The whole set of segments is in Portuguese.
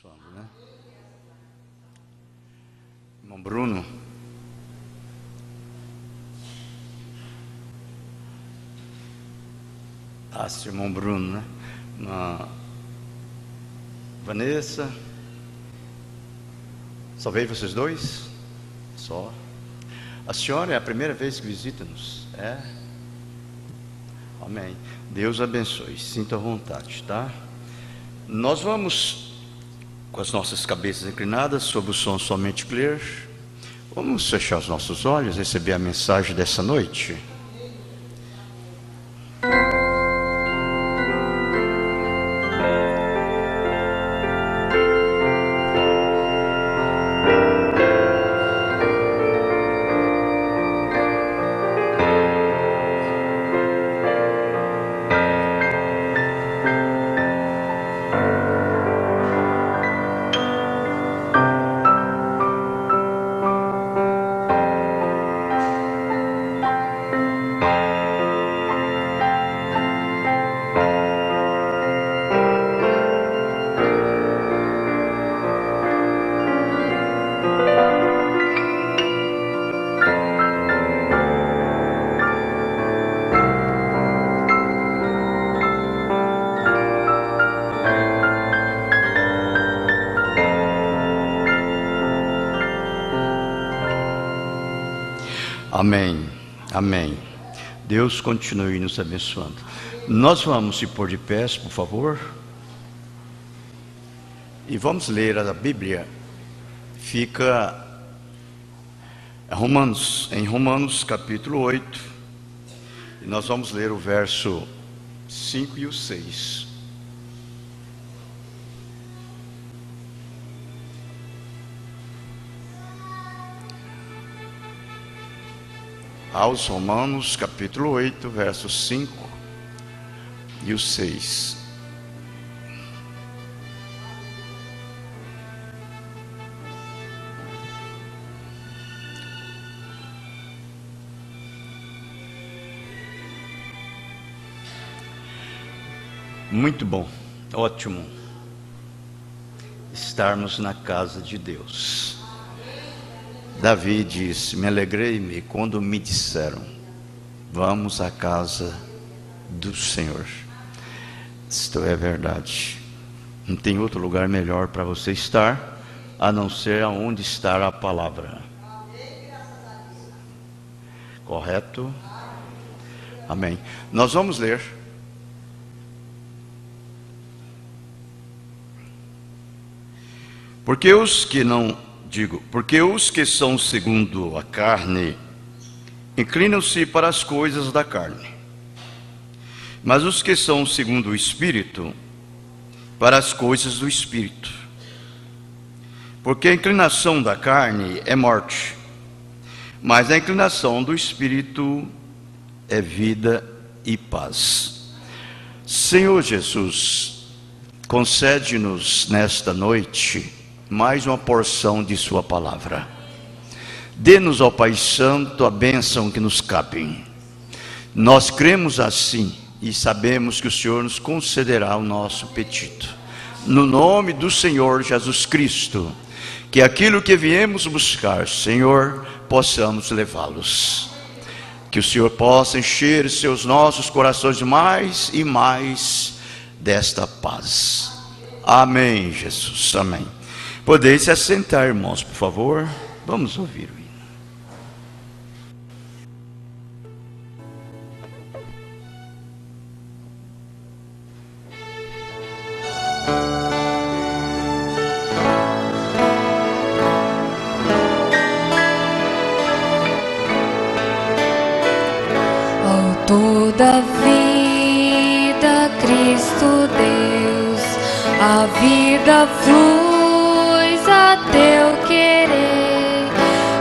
abençoando, né? Irmão Bruno. Seu irmão Bruno, né? Vanessa. Só veio vocês dois? Só. A senhora é a primeira vez que visita-nos? É? Amém. Deus abençoe. Sinta à vontade, tá? Nós vamos, com as nossas cabeças inclinadas, sob o som somente clear, vamos fechar os nossos olhos, receber a mensagem dessa noite. Amém, amém. Deus continue nos abençoando. Nós vamos se pôr de pé, por favor, e vamos ler a Bíblia. Fica em Romanos capítulo 8, e nós vamos ler o verso 5 e o 6. Aos Romanos, capítulo 8, versos 5 e o 6. Muito bom, ótimo estarmos na casa de Deus. Davi disse: me alegrei-me quando me disseram, vamos à casa do Senhor. Isto é verdade. Não tem outro lugar melhor para você estar, a não ser aonde está a palavra. Correto? Amém. Nós vamos ler. Porque os que são segundo a carne inclinam-se para as coisas da carne, mas os que são segundo o Espírito, para as coisas do Espírito. Porque a inclinação da carne é morte, mas a inclinação do Espírito é vida e paz. Senhor Jesus, concede-nos nesta noite mais uma porção de sua palavra. Dê-nos, ó Pai Santo, a bênção que nos cabe. Nós cremos assim e sabemos que o Senhor nos concederá o nosso pedido. No nome do Senhor Jesus Cristo, que aquilo que viemos buscar, Senhor, possamos levá-los. Que o Senhor possa encher seus nossos corações mais e mais desta paz. Amém, Jesus. Amém. Podeis se assentar, irmãos, por favor. Vamos ouvir o hino. Autor da vida, Cristo Deus, a vida flui a teu querer,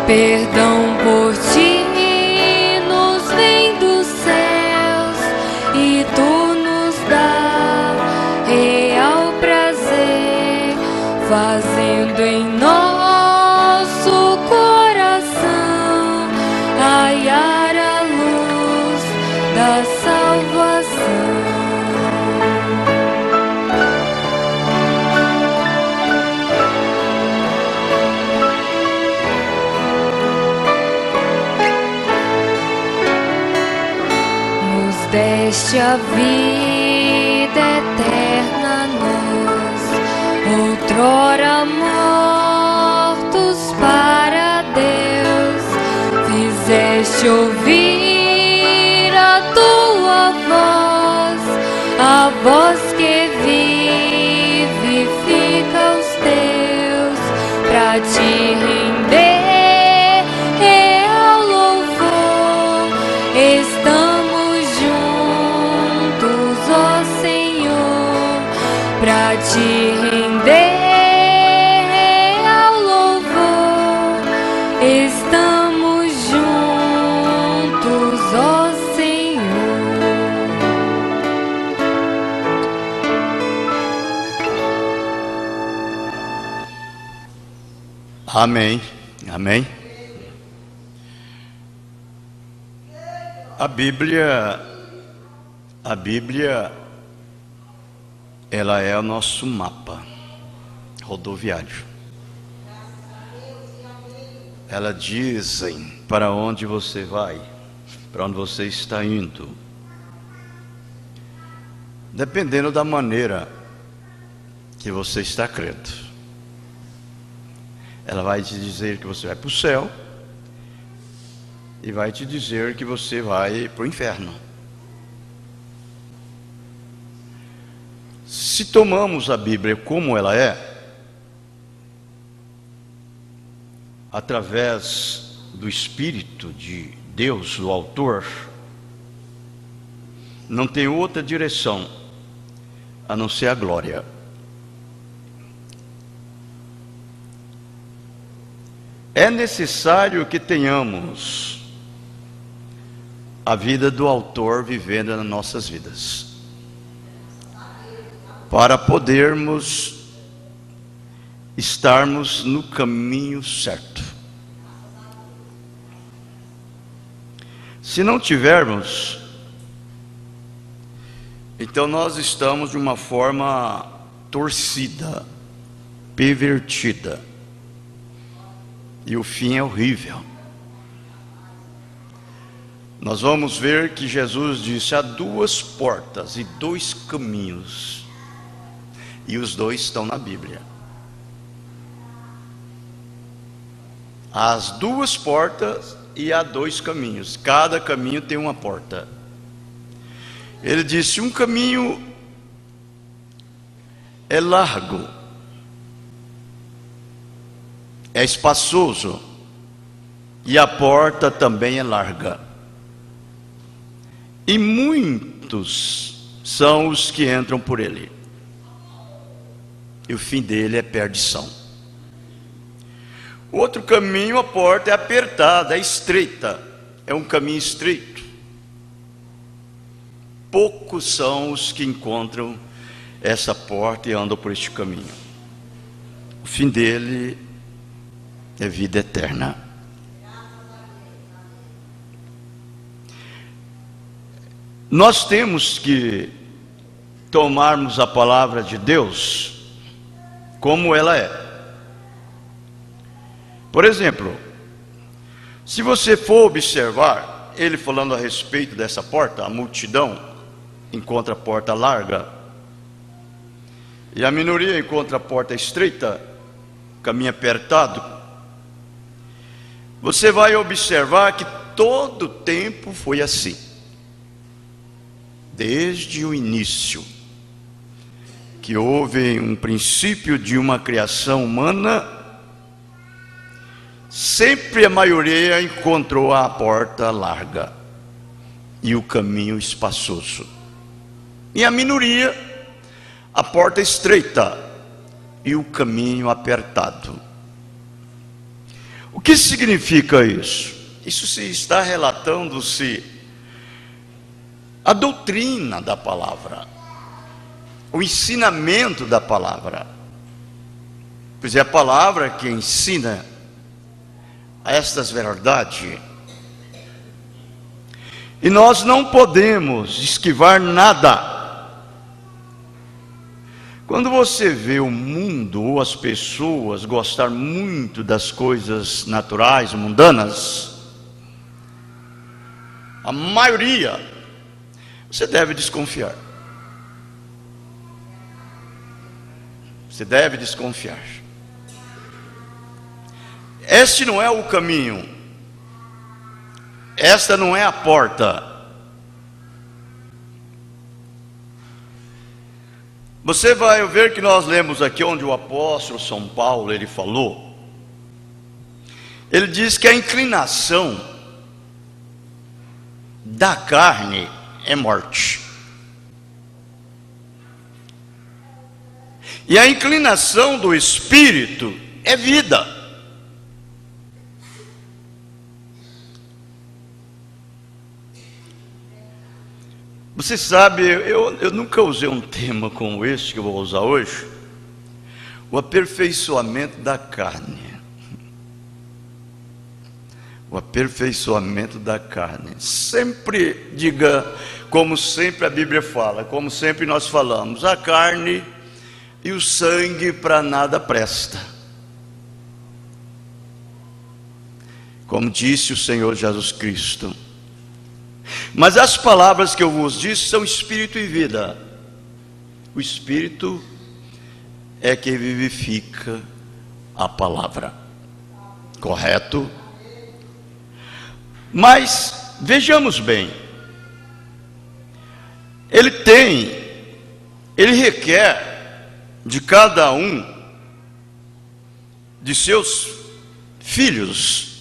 perdão por ti nos vem dos céus e tu nos dá real prazer, fazendo em nosso coração raiar a luz da salvação. deste a vida eterna nós, outrora mortos para Deus, fizeste ouvir a tua voz, a voz que vivifica os teus, pra te render real louvor. Estamos juntos, ó Senhor, pra te render real louvor. Estamos juntos, ó Senhor. Amém, amém. A Bíblia, ela é o nosso mapa rodoviário. Ela diz para onde você vai, para onde você está indo, dependendo da maneira que você está crendo. Ela vai te dizer que você vai para o céu e vai te dizer que você vai para o inferno. Se tomamos a Bíblia como ela é, através do Espírito de Deus, o autor, não tem outra direção a não ser a glória. É necessário que tenhamos a vida do autor vivendo nas nossas vidas, para podermos estarmos no caminho certo. Se não tivermos, então nós estamos de uma forma torcida, pervertida, e o fim é horrível. Nós vamos ver que Jesus disse: há duas portas e dois caminhos, e os dois estão na Bíblia. Há as duas portas e há dois caminhos, cada caminho tem uma porta. Ele disse: um caminho é largo, é espaçoso, e a porta também é larga, e muitos são os que entram por ele, e o fim dele é perdição. O outro caminho, a porta é apertada, é estreita, é um caminho estreito. Poucos são os que encontram essa porta e andam por este caminho. O fim dele é vida eterna. Nós temos que tomarmos a palavra de Deus como ela é. Por exemplo, se você for observar ele falando a respeito dessa porta, a multidão encontra a porta larga e a minoria encontra a porta estreita, caminho apertado. Você vai observar que todo o tempo foi assim, desde o início, que houve um princípio de uma criação humana. Sempre a maioria encontrou a porta larga e o caminho espaçoso, e a minoria a porta estreita e o caminho apertado. O que significa isso? Isso se está relatando-se a doutrina da palavra, o ensinamento da palavra. Pois é a palavra que ensina a estas verdades. E nós não podemos esquivar nada. Quando você vê o mundo ou as pessoas gostar muito das coisas naturais, mundanas, a maioria, você deve desconfiar. Você deve desconfiar. Este não é o caminho. Esta não é a porta. Você vai ver que nós lemos aqui onde o apóstolo São Paulo, ele falou. Ele diz que a inclinação da carne é morte. E a inclinação do espírito é vida. Você sabe, eu nunca usei um tema como este que eu vou usar hoje. O aperfeiçoamento da carne. O aperfeiçoamento da carne. Sempre diga, como sempre a Bíblia fala, como sempre nós falamos, a carne e o sangue para nada presta. Como disse o Senhor Jesus Cristo. Mas as palavras que eu vos disse são espírito e vida. O espírito é que vivifica a palavra. Correto? Mas vejamos bem. Ele requer de cada um de seus filhos.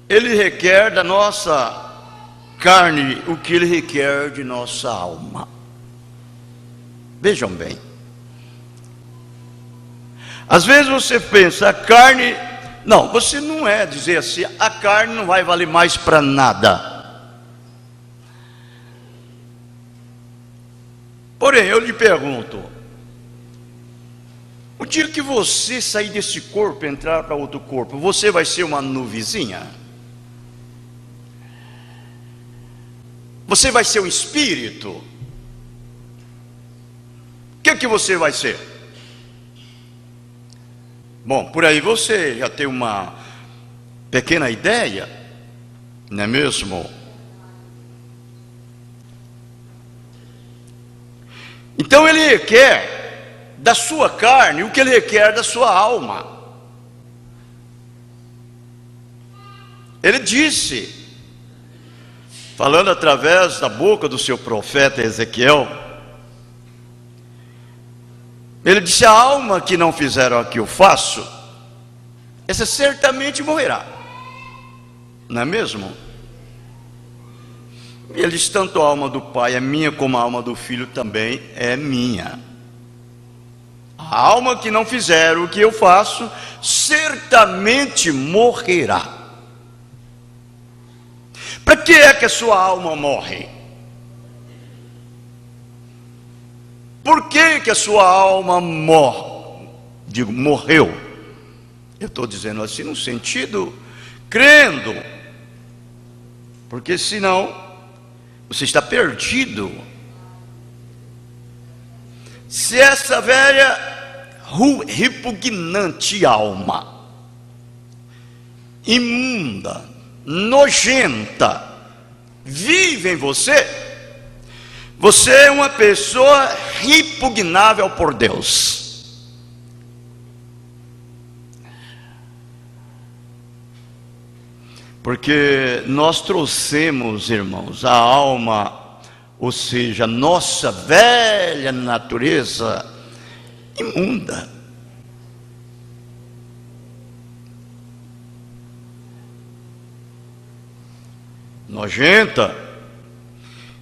Ele requer da nossa carne o que ele requer de nossa alma. Vejam bem. Às vezes você pensa, a carne... Não, você não é dizer assim, a carne não vai valer mais para nada. Porém, eu lhe pergunto, o dia que você sair desse corpo e entrar para outro corpo, você vai ser uma nuvezinha? Você vai ser um espírito? O que você vai ser? Bom, por aí você já tem uma pequena ideia, não é mesmo? Então ele requer da sua carne o que ele requer da sua alma. Ele disse, falando através da boca do seu profeta Ezequiel, ele disse, a alma que não fizeram o que eu faço, essa certamente morrerá, não é mesmo? E ele disse, tanto a alma do pai é minha, como a alma do filho também é minha. A alma que não fizeram o que eu faço, certamente morrerá. Para que é que a sua alma morre? Por que que a sua alma morreu? Eu estou dizendo assim no sentido crendo, porque senão você está perdido. Se essa velha repugnante alma, imunda, nojenta, vive em você, você é uma pessoa repugnável por Deus. Porque nós trouxemos, irmãos, a alma, ou seja, a nossa velha natureza imunda. Nojenta.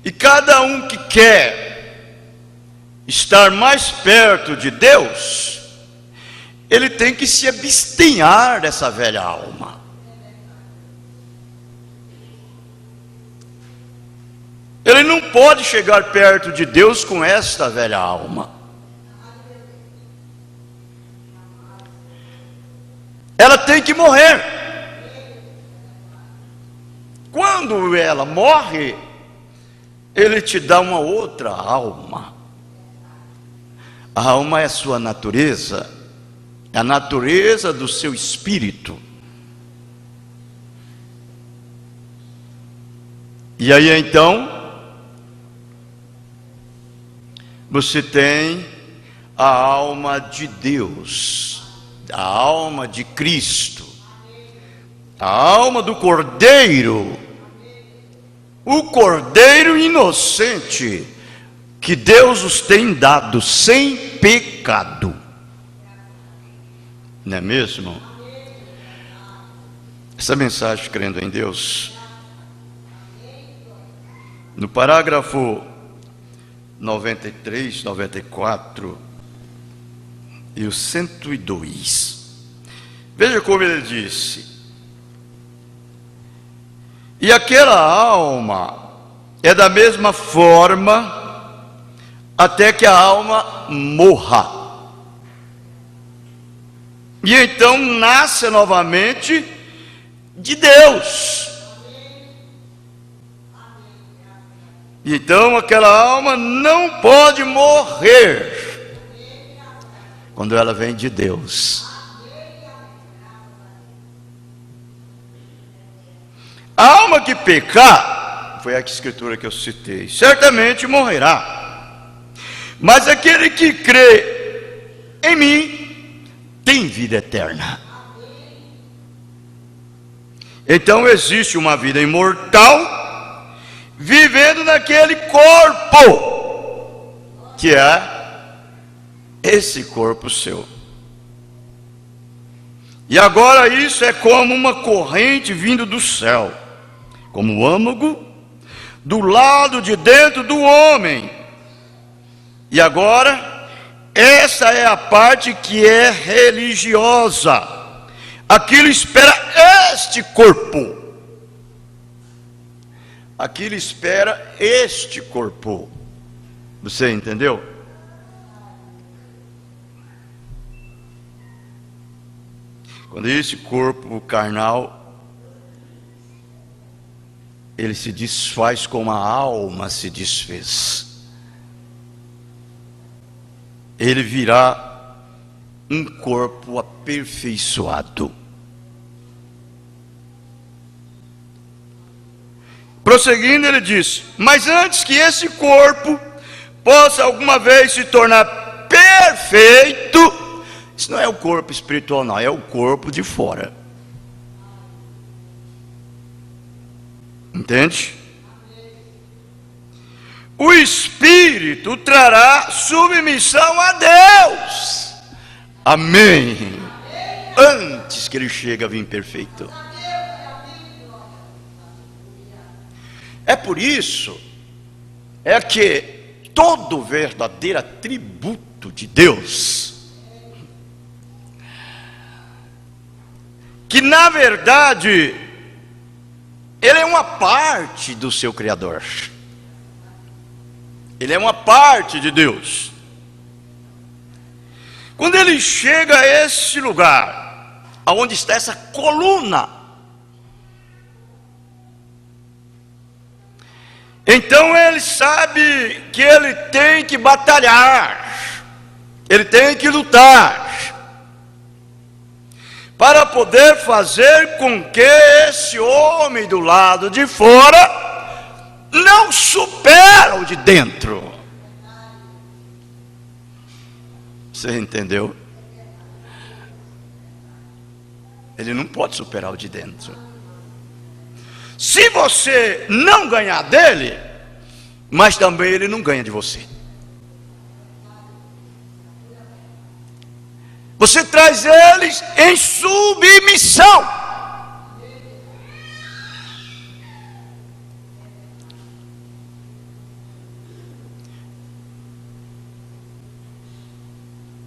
E cada um que quer estar mais perto de Deus, ele tem que se abstenhar dessa velha alma. Ele não pode chegar perto de Deus com esta velha alma. Ela tem que morrer. Quando ela morre, ele te dá uma outra alma. A alma é a sua natureza, é a natureza do seu espírito. E aí então, você tem a alma de Deus, a alma de Cristo, a alma do Cordeiro, o Cordeiro inocente, que Deus os tem dado sem pecado. Não é mesmo? Essa mensagem, crendo em Deus, no parágrafo 93, 94 e o 102, veja como ele disse: e aquela alma é da mesma forma até que a alma morra, e então nasce novamente de Deus. Então aquela alma não pode morrer quando ela vem de Deus. A alma que pecar, foi a escritura que eu citei, certamente morrerá. Mas aquele que crê em mim tem vida eterna. Então existe uma vida imortal vivendo naquele corpo, que é esse corpo seu. E agora isso é como uma corrente vindo do céu, como o âmago do lado de dentro do homem. E agora, essa é a parte que é religiosa. Aquilo espera este corpo. Aquilo espera este corpo. Você entendeu? Quando esse corpo carnal, ele se desfaz como a alma se desfez, ele virá um corpo aperfeiçoado. Prosseguindo, ele diz: mas antes que esse corpo possa alguma vez se tornar perfeito, isso não é o corpo espiritual, não, é o corpo de fora. Entende? O Espírito trará submissão a Deus. Amém. Antes que ele chegue a vir perfeito. É por isso que todo verdadeiro atributo de Deus, que na verdade ele é uma parte do seu Criador, ele é uma parte de Deus. Quando ele chega a esse lugar, aonde está essa coluna, então ele sabe que ele tem que batalhar, ele tem que lutar, para poder fazer com que esse homem do lado de fora não supera o de dentro. Você entendeu? Ele não pode superar o de dentro. Se você não ganhar dele, mas também ele não ganha de você. Você traz eles em submissão.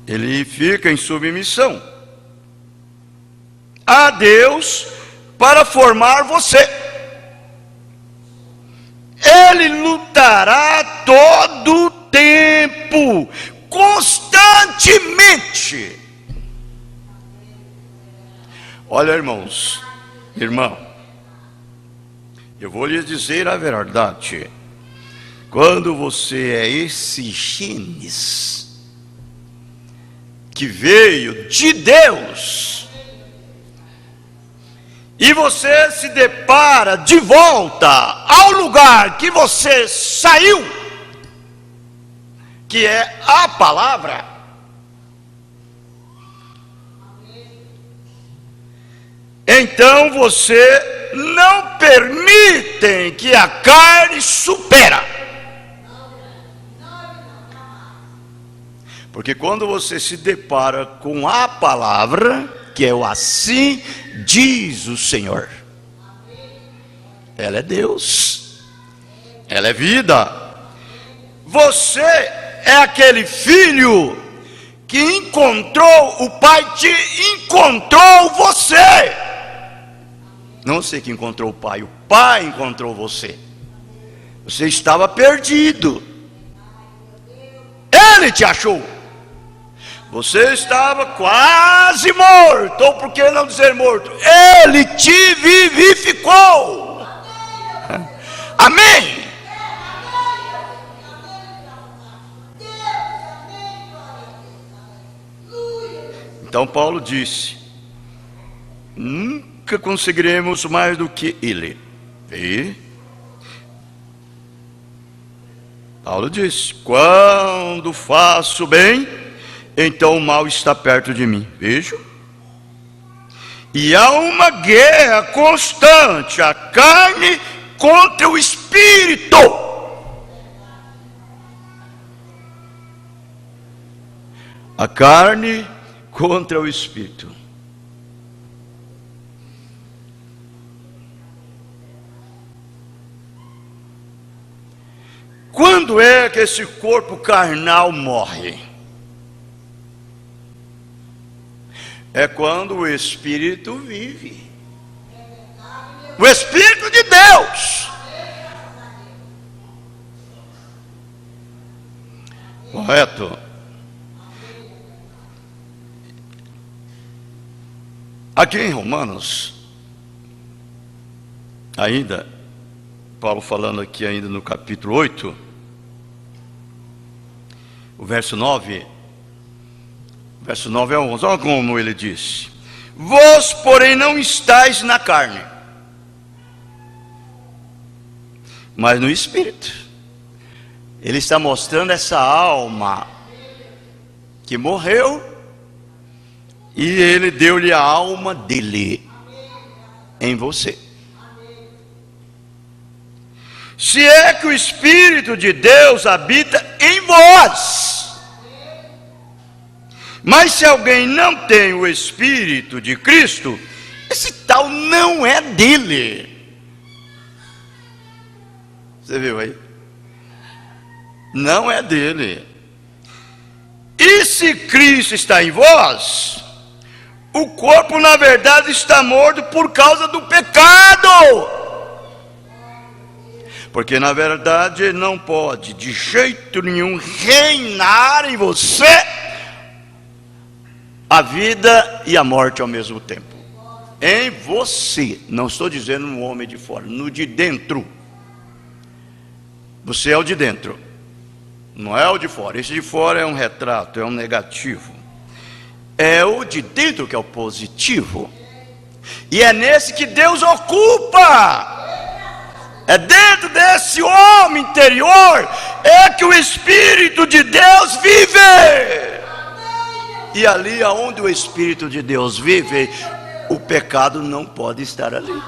Ele fica em submissão a Deus para formar você. Ele lutará todo o tempo, constantemente. Olha, irmãos, irmão, eu vou lhes dizer a verdade. Quando você é esse genes que veio de Deus, e você se depara de volta ao lugar que você saiu, que é a palavra, então você não permite que a carne supera. Porque quando você se depara com a palavra, que é o assim diz o Senhor, ela é Deus, ela é vida. Você é aquele filho que encontrou, o pai te encontrou você. Não você que encontrou o pai encontrou você. Você estava perdido, ele te achou. Você estava quase morto, ou por que não dizer morto? Ele te vivificou. Amém. Então Paulo disse: nunca conseguiremos mais do que ele. E Paulo disse: quando faço bem, então o mal está perto de mim. Veja. E há uma guerra constante, a carne contra o espírito. A carne contra o espírito. Quando é que esse corpo carnal morre? É quando o Espírito vive. O Espírito de Deus. Correto? Aqui em Romanos, ainda, Paulo falando aqui ainda no capítulo 8, o verso 9... Verso 9 a 11, olha como ele disse: vós, porém, não estáis na carne, mas no Espírito. Ele está mostrando essa alma que morreu, e ele deu-lhe a alma dele em você. Se é que o Espírito de Deus habita em vós. Mas se alguém não tem o Espírito de Cristo, esse tal não é dele. Você viu aí? Não é dele. E se Cristo está em vós, o corpo na verdade está morto por causa do pecado. Porque na verdade ele não pode de jeito nenhum reinar em você a vida e a morte ao mesmo tempo. Em você, não estou dizendo no homem de fora, no de dentro. Você é o de dentro, não é o de fora. Esse de fora é um retrato, é um negativo. É o de dentro que é o positivo. E é nesse que Deus ocupa. É dentro desse homem interior é que o Espírito de Deus vive. E ali aonde o Espírito de Deus vive, o pecado não pode estar ali.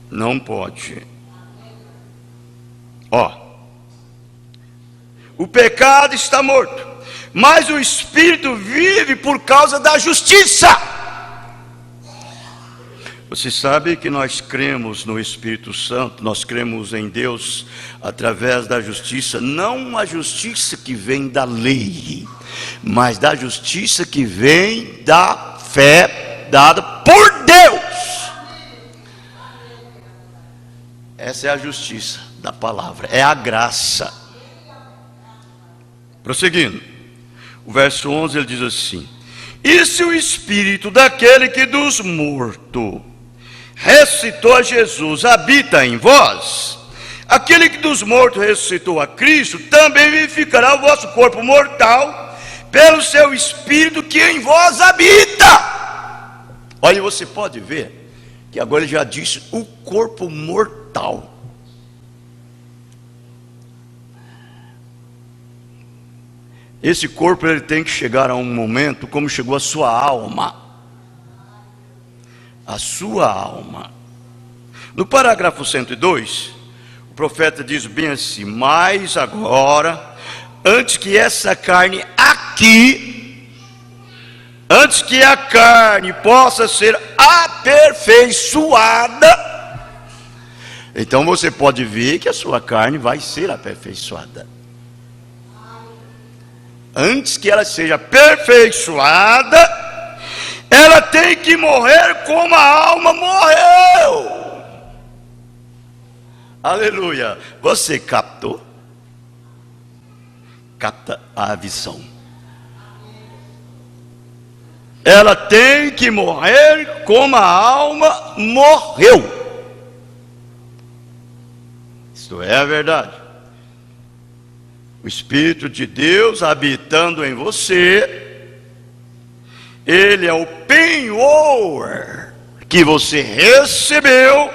Não pode. O pecado está morto, mas o Espírito vive por causa da justiça. Você sabe que nós cremos no Espírito Santo, nós cremos em Deus através da justiça, não a justiça que vem da lei, mas da justiça que vem da fé dada por Deus. Essa é a justiça da palavra, é a graça. Prosseguindo, o verso 11 ele diz assim: e se o Espírito daquele que dos mortos ressuscitou a Jesus habita em vós, aquele que dos mortos ressuscitou a Cristo também vivificará o vosso corpo mortal pelo seu Espírito que em vós habita. Olha, você pode ver que agora ele já disse o corpo mortal. Esse corpo ele tem que chegar a um momento como chegou a sua alma. A sua alma. No parágrafo 102, o profeta diz bem assim: mas agora, antes que essa carne aqui, antes que a carne possa ser aperfeiçoada, então você pode ver que a sua carne vai ser aperfeiçoada. Antes que ela seja aperfeiçoada, ela tem que morrer como a alma morreu. Aleluia. Você captou? Capta a visão. Ela tem que morrer como a alma morreu. Isto é a verdade. O Espírito de Deus habitando em você, Ele é o penhor que você recebeu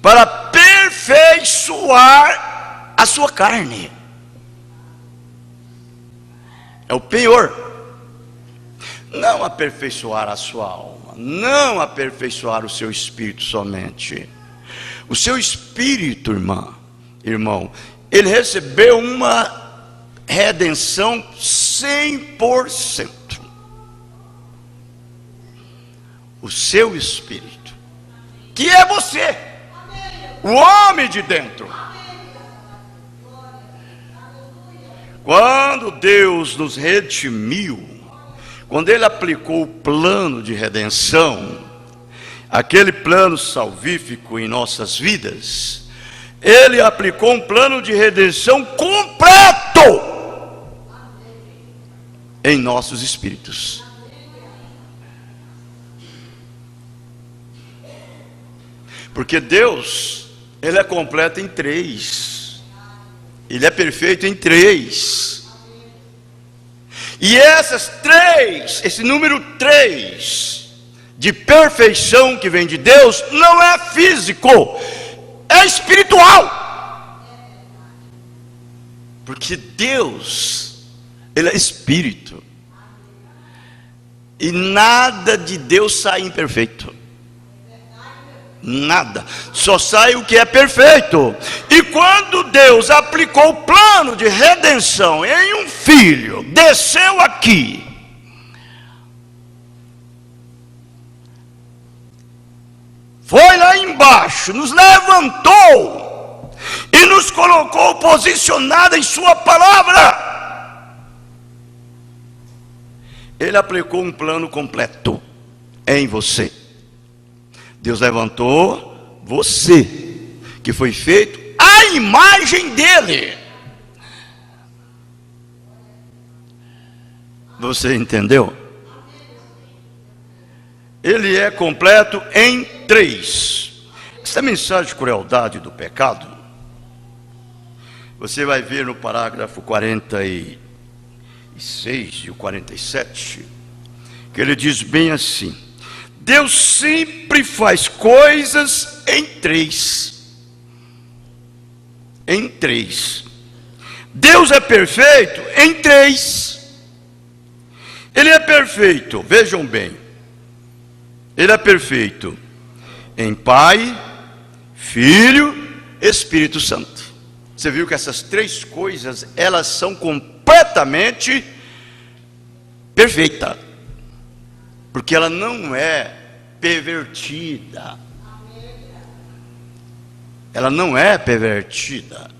para aperfeiçoar a sua carne. É o penhor. Não aperfeiçoar a sua alma, não aperfeiçoar o seu espírito somente. O seu espírito, irmão, ele recebeu uma redenção 100%. O seu espírito, que é você, o homem de dentro. Quando Deus nos redimiu, quando Ele aplicou o plano de redenção, aquele plano salvífico em nossas vidas, Ele aplicou um plano de redenção completo em nossos espíritos. Porque Deus, Ele é completo em três. Ele é perfeito em três. E essas três, esse número 3 de perfeição que vem de Deus, não é físico, é espiritual. Porque Deus, Ele é espírito. E nada de Deus sai imperfeito. Nada, só sai o que é perfeito. E quando Deus aplicou o plano de redenção em um filho, desceu aqui, foi lá embaixo, nos levantou e nos colocou posicionado em sua palavra. Ele aplicou um plano completo em você. Deus levantou você, que foi feito à imagem dele. Você entendeu? Ele é completo em 3. Essa mensagem de crueldade do pecado, você vai ver no parágrafo 46 e o 47, que ele diz bem assim: Deus sempre faz coisas em 3. Em 3. Deus é perfeito em 3. Ele é perfeito, vejam bem. Ele é perfeito em Pai, Filho, Espírito Santo. Você viu que essas 3 coisas, elas são completamente perfeitas. Porque ela não é pervertida. Ela não é pervertida.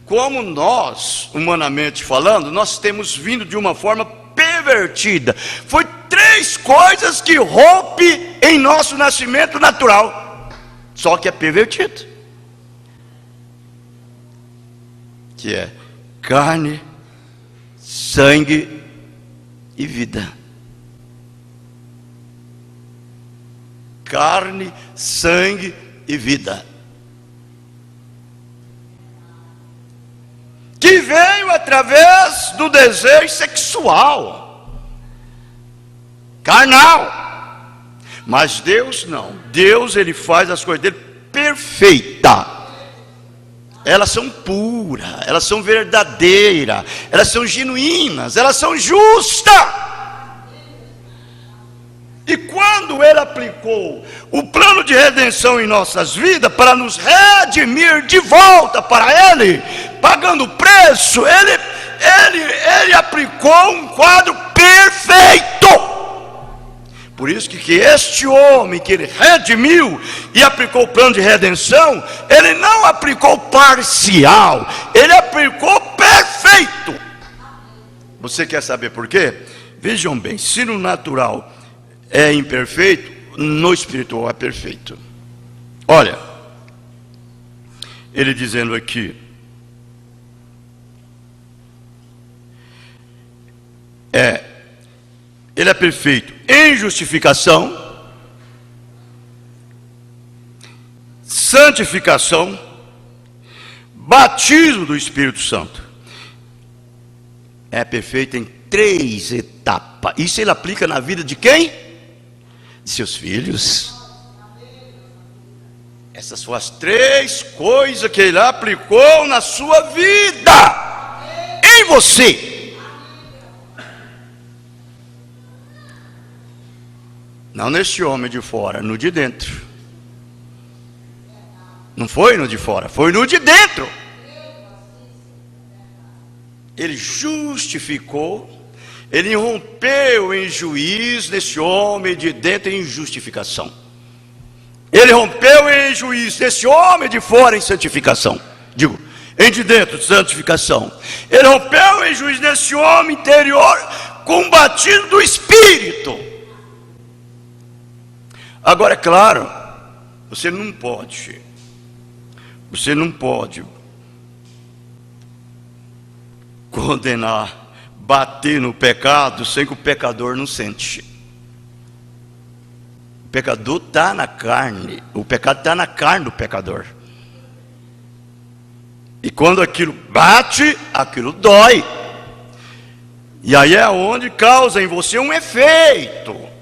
Como nós, humanamente falando, nós temos vindo de uma forma pervertida. Foi 3 coisas que rompe em nosso nascimento natural. Só que é pervertido. Que é carne, sangue e vida. Carne, sangue e vida. que veio através do desejo sexual, carnal. Mas Deus não. Deus, ele faz as coisas dele perfeita. Elas são puras, elas são verdadeiras, elas são genuínas, elas são justas. E quando ele aplicou o plano de redenção em nossas vidas, para nos redimir de volta para ele, pagando o preço, ele aplicou um quadro perfeito. Por isso que este homem que ele redimiu e aplicou o plano de redenção, ele não aplicou parcial, ele aplicou perfeito. Você quer saber por quê? Vejam bem, se no natural é imperfeito, no espiritual é perfeito. Olha, ele dizendo aqui, ele é perfeito em justificação, santificação, batismo do Espírito Santo. É perfeito em 3 etapas. Isso ele aplica na vida de quem? De seus filhos. Essas foram as 3 coisas que ele aplicou na sua vida, em você. Não neste homem de fora, no de dentro. Não foi no de fora, foi no de dentro. Ele justificou, ele rompeu em juízo nesse homem de dentro em justificação. Ele rompeu em juízo nesse homem de fora em santificação. Digo, em de dentro, santificação. Ele rompeu em juízo nesse homem interior com o batismo do Espírito. Agora, é claro, você não pode condenar, bater no pecado sem que o pecador não sente. O pecador está na carne, o pecado está na carne do pecador. E quando aquilo bate, aquilo dói. E aí é onde causa em você um efeito.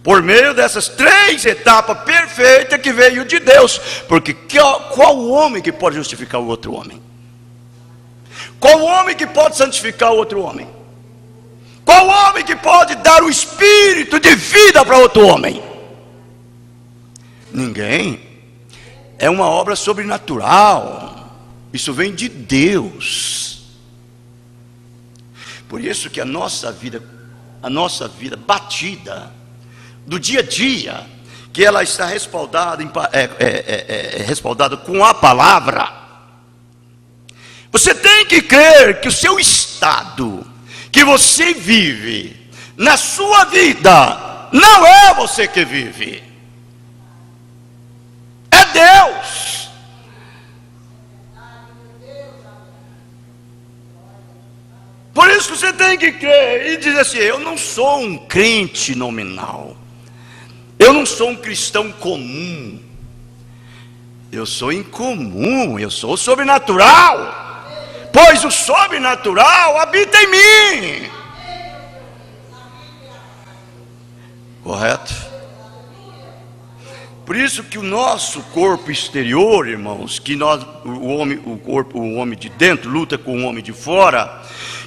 Por meio dessas 3 etapas perfeitas que veio de Deus. Porque qual homem que pode justificar o outro homem? Qual homem que pode santificar o outro homem? Qual homem que pode dar o espírito de vida para outro homem? Ninguém. É uma obra sobrenatural. Isso vem de Deus. Por isso que a nossa vida batida do dia a dia, que ela está respaldada, respaldada com a palavra. Você tem que crer que o seu estado, que você vive na sua vida, não é você que vive, é Deus. Por isso que você tem que crer e dizer assim: eu não sou um crente nominal, eu não sou um cristão comum, eu sou incomum, eu sou sobrenatural, pois o sobrenatural habita em mim. Correto? Por isso que o nosso corpo exterior, irmãos, que o homem de dentro luta com o homem de fora,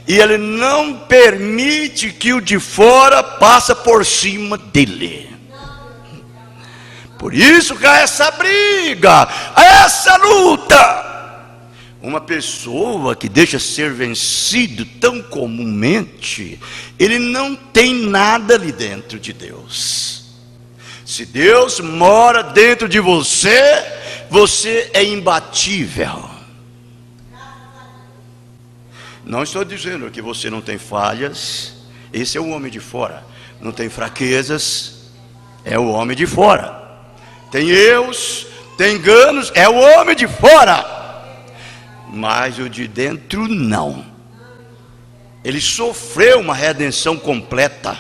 e ele não permite que o de fora passe por cima dele. Por isso que há essa briga, há essa luta. Uma pessoa que deixa ser vencido tão comumente, ele não tem nada ali dentro de Deus. Se Deus mora dentro de você, você é imbatível. Não estou dizendo que você não tem falhas, esse é o homem de fora. Não tem fraquezas, é o homem de fora. Tem erros, tem enganos, é o homem de fora. Mas o de dentro não. Ele sofreu uma redenção completa.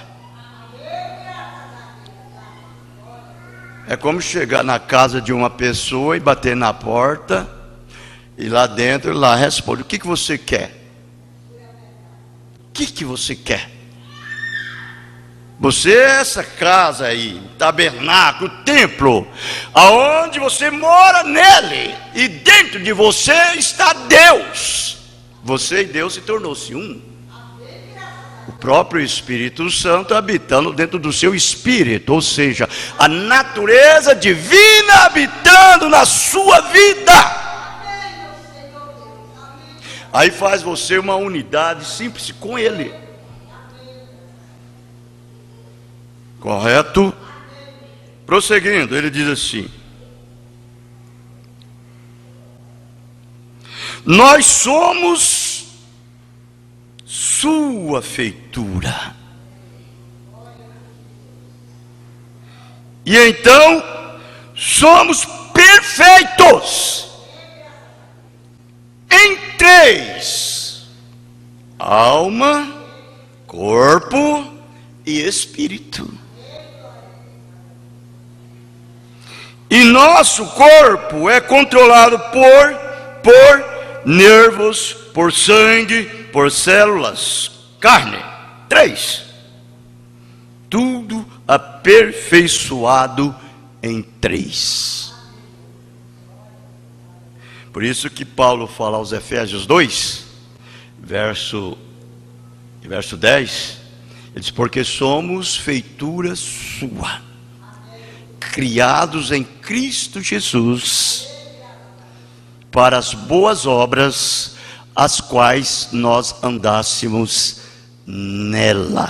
É como chegar na casa de uma pessoa e bater na porta E lá dentro, ele lá responde: o que você quer? O que você quer? Você é essa casa aí, tabernáculo, templo, aonde você mora nele, e dentro de você está Deus. Você e Deus se tornou-se um. O próprio Espírito Santo habitando dentro do seu espírito, ou seja, a natureza divina habitando na sua vida. Aí faz você uma unidade simples com Ele. Correto? Prosseguindo, ele diz assim: nós somos sua feitura. E então somos perfeitos em três: alma, corpo e espírito. E nosso corpo é controlado por nervos, por sangue, por células, carne. 3. Tudo aperfeiçoado em 3. Por isso que Paulo fala aos Efésios 2, verso 10, ele diz: porque somos feitura sua, criados em Cristo Jesus, para as boas obras, as quais nós andássemos nela.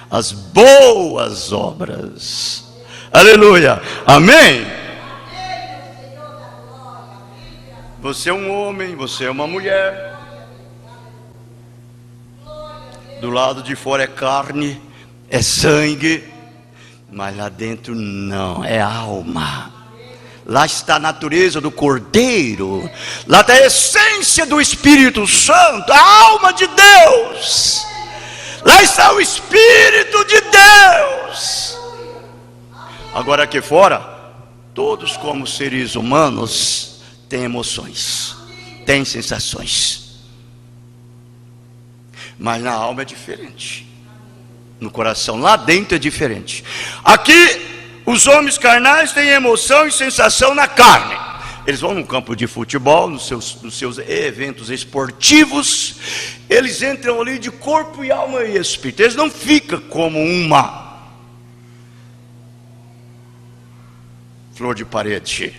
As boas obras. Aleluia. Amém. Você é um homem, você é uma mulher. Do lado de fora é carne, é sangue, mas lá dentro não, é alma. Lá está a natureza do Cordeiro, lá está a essência do Espírito Santo, a alma de Deus. Lá está o Espírito de Deus. Agora aqui fora, todos como seres humanos têm emoções, têm sensações, mas na alma é diferente. No coração, lá dentro é diferente. Aqui os homens carnais têm emoção e sensação na carne. Eles vão no campo de futebol, nos seus eventos esportivos, eles entram ali de corpo e alma e espírito. Eles não ficam como uma flor de parede.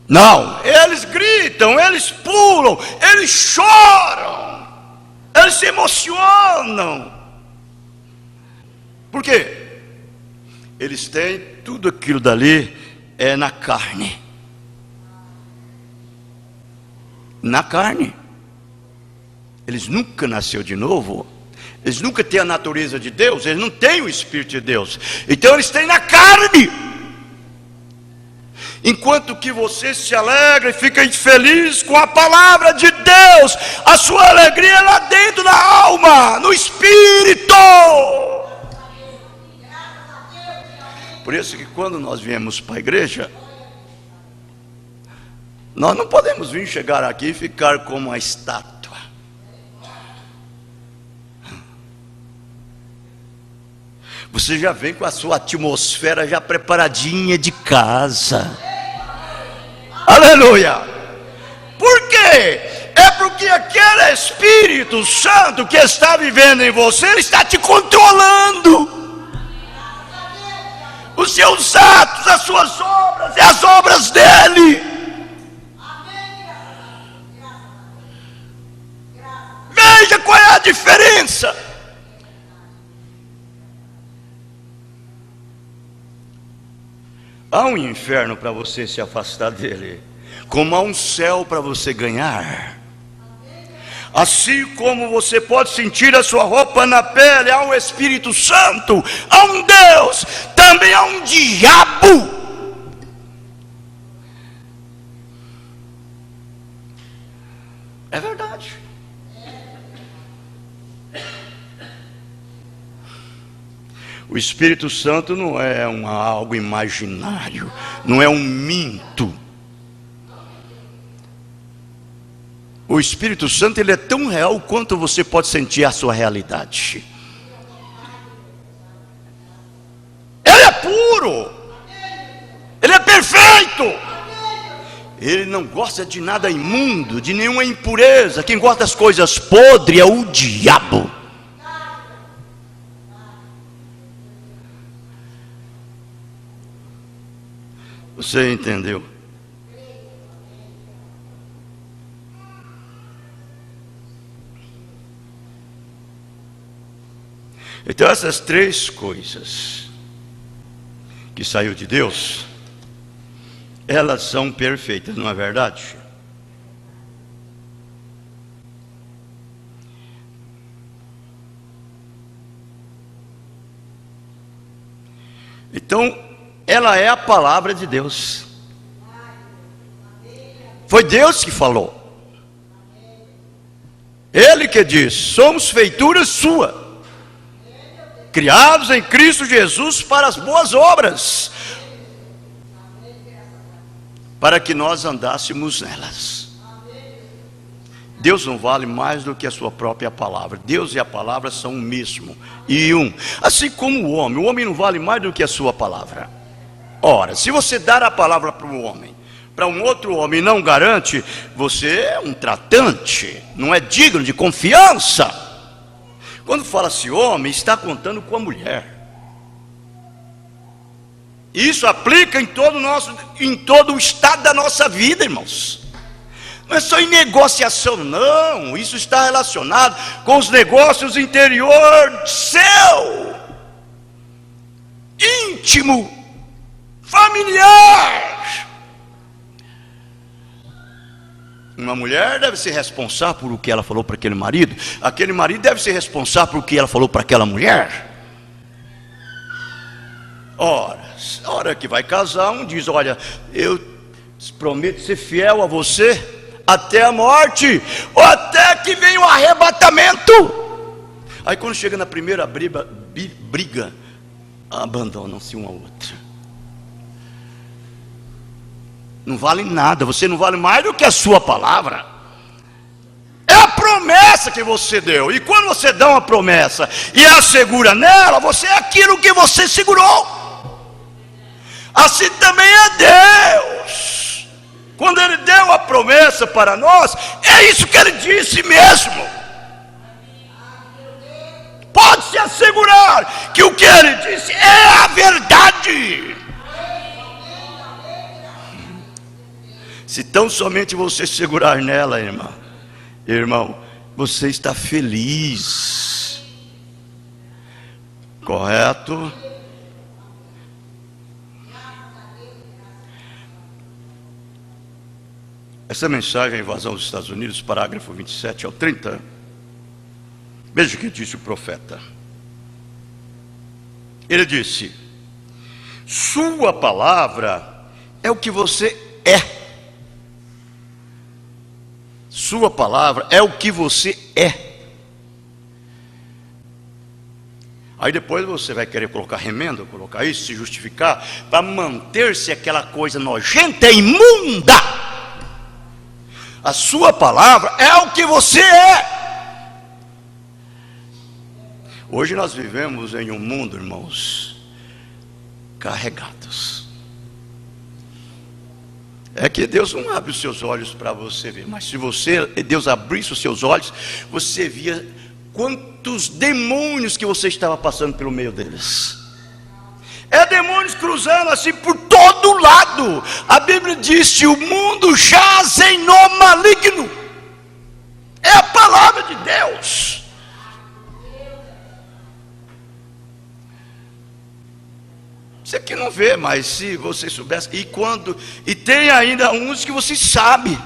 Não, eles gritam, eles pulam, eles choram, eles se emocionam. Por quê? Eles têm tudo aquilo dali é na carne. Na carne. Eles nunca nasceu de novo. Eles nunca têm a natureza de Deus. Eles não têm o Espírito de Deus. Então eles têm na carne. Enquanto que você se alegra e fica feliz com a palavra de Deus, a sua alegria é lá dentro da alma, no Espírito. Por isso que quando nós viemos para a igreja, nós não podemos vir chegar aqui e ficar como uma estátua. Você já vem com a sua atmosfera já preparadinha de casa. Aleluia! Por quê? É porque aquele Espírito Santo que está vivendo em você, ele está te controlando. Os seus atos, as suas obras e as obras dele. Veja qual é a diferença. Há um inferno para você se afastar dele, como há um céu para você ganhar. Assim como você pode sentir a sua roupa na pele, há um Espírito Santo, há um Deus, também há um diabo. É verdade. O Espírito Santo não é algo imaginário, não é um minto. O Espírito Santo, ele é tão real quanto você pode sentir a sua realidade. Ele é puro, ele é perfeito, ele não gosta de nada imundo, de nenhuma impureza. Quem gosta das coisas podres é o diabo. Você entendeu? Então essas três coisas que saiu de Deus, elas são perfeitas, não é verdade? Então, ela é a palavra de Deus. Foi Deus que falou. Ele que diz: somos feitura sua, criados em Cristo Jesus para as boas obras, para que nós andássemos nelas. Deus não vale mais do que a sua própria palavra. Deus e a palavra são o mesmo e um. Assim como o homem não vale mais do que a sua palavra. Ora, se você dar a palavra para um homem, para um outro homem não garante, você é um tratante, não é digno de confiança. Quando fala-se homem, está contando com a mulher. Isso aplica em todo o estado da nossa vida, irmãos. Não é só em negociação, não. Isso está relacionado com os negócios interior seu, íntimo, familiar. Uma mulher deve ser responsável por o que ela falou para aquele marido marido deve ser responsável por o que ela falou para aquela mulher. Ora, a hora que vai casar, um diz: olha, eu prometo ser fiel a você até a morte, ou até que venha o arrebatamento. Aí quando chega na primeira briga, abandonam-se um ao outro. Não vale nada, você não vale mais do que a sua palavra. É a promessa que você deu. E quando você dá uma promessa e assegura nela, você é aquilo que você segurou. Assim também é Deus. Quando Ele deu a promessa para nós, é isso que Ele disse mesmo. Pode-se assegurar que o que Ele disse é a verdade. Se tão somente você segurar nela, irmão, você está feliz. Correto? Essa mensagem, a invasão dos Estados Unidos, parágrafo 27 ao 30. Veja o que disse o profeta. Ele disse: sua palavra é o que você é. Sua palavra é o que você é. Aí depois você vai querer colocar remendo, colocar isso, se justificar, para manter-se aquela coisa nojenta e imunda. A sua palavra é o que você é. Hoje nós vivemos em um mundo, irmãos, carregados. É que Deus não abre os seus olhos para você ver, mas se Deus abrisse os seus olhos, você via quantos demônios que você estava passando pelo meio deles. É demônios cruzando assim por todo lado. A Bíblia diz que o mundo jaz em no maligno. É a palavra de Deus. Você que não vê, mas se você soubesse. E tem ainda uns que você sabe.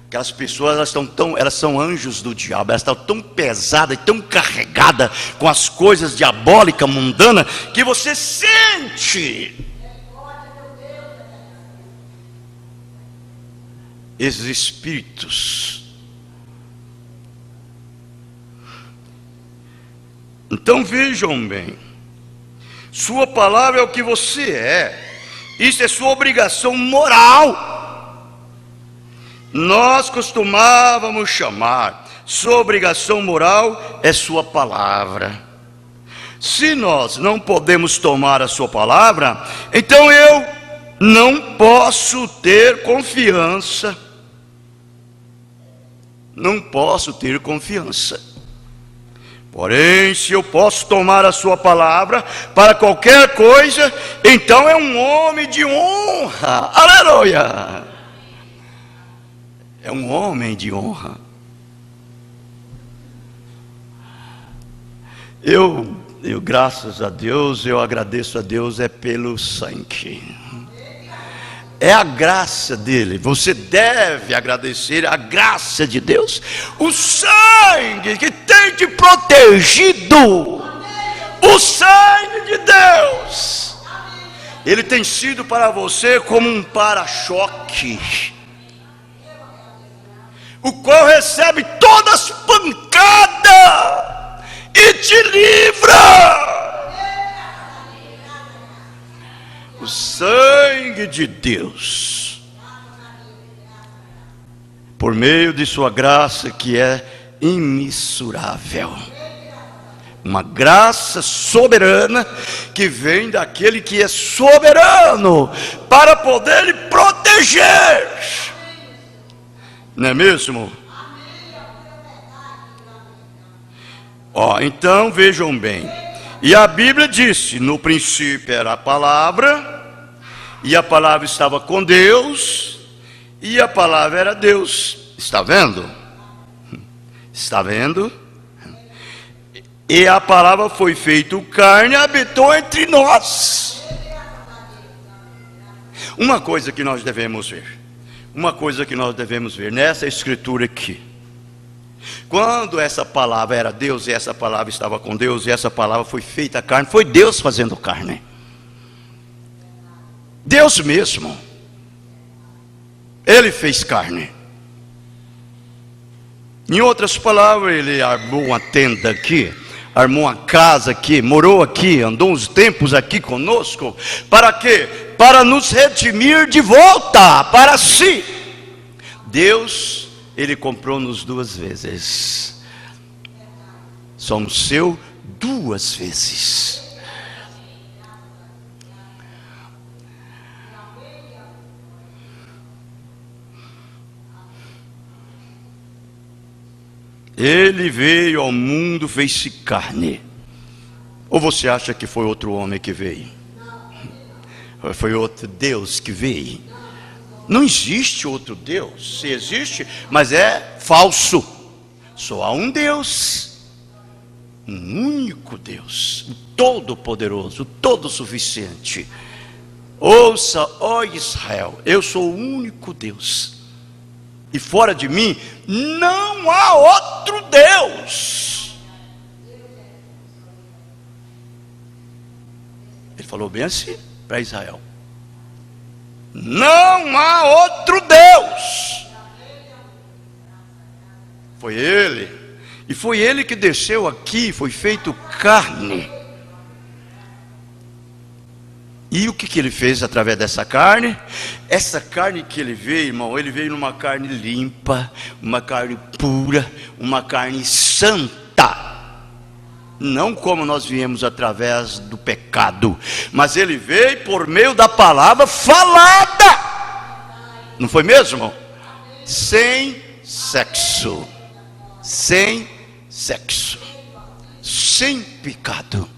Aquelas pessoas, elas são anjos do diabo. Elas estão tão pesadas e tão carregadas com as coisas diabólicas, mundanas, que você sente. Esses espíritos. Então vejam bem. Sua palavra é o que você é. Isso é sua obrigação moral. nós costumávamos chamar. Sua obrigação moral é sua palavra. Se nós não podemos tomar a sua palavra, então eu não posso ter confiança. Não posso ter confiança. Porém, se eu posso tomar a sua palavra para qualquer coisa, então é um homem de honra. Aleluia! É um homem de honra. Eu graças a Deus, eu agradeço a Deus pelo sangue. É a graça dele. Você deve agradecer a graça de Deus. O sangue que tem te protegido. O sangue de Deus. Ele tem sido para você como um para-choque, o qual recebe todas as pancadas e te livra. O sangue de Deus, por meio de sua graça que é imensurável, uma graça soberana que vem daquele que é soberano para poder lhe proteger, não é mesmo? Então vejam bem, e a Bíblia disse: no princípio era a palavra, e a palavra estava com Deus, e a palavra era Deus. Está vendo? Está vendo? E a palavra foi feita carne e habitou entre nós. Uma coisa que nós devemos ver, nessa escritura aqui, quando essa palavra era Deus, e essa palavra estava com Deus, e essa palavra foi feita carne, foi Deus fazendo carne. Deus mesmo, Ele fez carne. Em outras palavras, Ele armou uma tenda aqui, armou uma casa aqui, morou aqui, andou uns tempos aqui conosco. Para quê? Para nos redimir de volta para si. Deus, Ele comprou-nos 2 vezes. Somos seu 2 vezes. Ele veio ao mundo, fez-se carne. Ou você acha que foi outro homem que veio? Ou foi outro Deus que veio? Não existe outro Deus. Se existe, mas é falso. Só há um Deus, um único Deus, o Todo-Poderoso, o Todo-Suficiente. Ouça, ó Israel, eu sou o único Deus, e fora de mim não há outro Deus. Ele falou bem assim para Israel: não há outro Deus. Foi Ele, e foi Ele que desceu aqui, foi feito carne. E o que Ele fez através dessa carne? Essa carne que Ele veio, irmão, Ele veio numa carne limpa, uma carne pura, uma carne santa. Não como nós viemos através do pecado, mas Ele veio por meio da palavra falada. Não foi mesmo? Sem sexo, sem pecado.